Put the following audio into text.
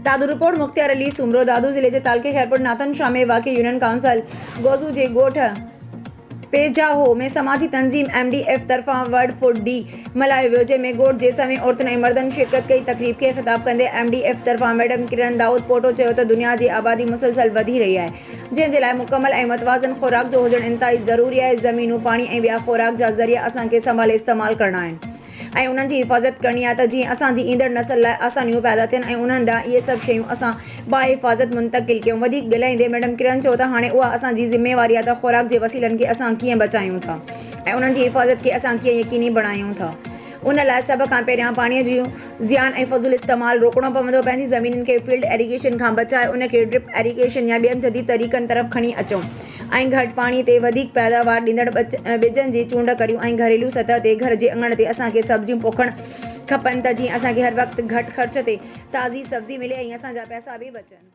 दादू report Mukhtiar Ali Soomro. दादू ज़िले के तालके खैरपुर नातन शाह में वाक़ यूनियन काउंसिल गोज़ू जे गोठ पेजाहो में समाजी तंजीम MDF तरफ़ा वर्ड फुड डी मल्हायो वियो, जंहिंमें गोठ जे समें औरतुनि ऐं मर्दनि शिरकत कई। तक़रीब खे ख़िताब कंदे MDF तरफ़ा मैडम किरण दाऊद पोटो चयो त दुनिया जी आबादी मुसलसल वधी रही आहे, जंहिं जे लाइ मुकमल ऐं मुतवाज़िन ख़ुराक जो हुजणु इंतहाई ज़रूरी आहे। ज़मीनूं, पाणी ऐं ॿिया ख़ुराक जा ज़रिया असांखे संभाले इस्तेमालु करणा आहिनि ऐं उन्हनि जी हिफ़ाज़त करणी आहे त जीअं असांजी ईंदड़ नसल लाइ आसानियूं पैदा थियनि ऐं उन्हनि ॾांहुं इहे सभु शयूं असां बाहिफ़ाज़त मुंतक़िल कयूं। वधीक ॻाल्हाईंदे मैडम किरण चयो त हाणे उहा असांजी ज़िम्मेवारी आहे त ख़ुराक जे वसीलनि खे असां कीअं बचायूं था ऐं उन्हनि जी हिफ़ाज़त खे असां कीअं यकीनी बणायूं था। उन लाइ सभ खां पहिरियां पाणीअ जूं ज़ियान ऐं फ़ज़ूल इस्तेमालु रोकणो पवंदो। पंहिंजी ज़मीनुनि खे फील्ड इरीगेशन खां बचाए उन खे ड्रिप इरीगेशन या ॿियनि जदीद तरीक़नि तरफ़ खणी अचूं ऐं घटि पाणी ते वधीक पैदावार ॾींदड़ ॿिजनि जी चूंड करियूं ऐं घरेलू सतह ते घर जे अङण ते असांखे सब्जियूं पोखणु खपनि त जीअं असांखे हर वक़्तु घटि ख़र्च ते ताज़ी सब्ज़ी मिले ऐं असांजा पैसा बि बचनि।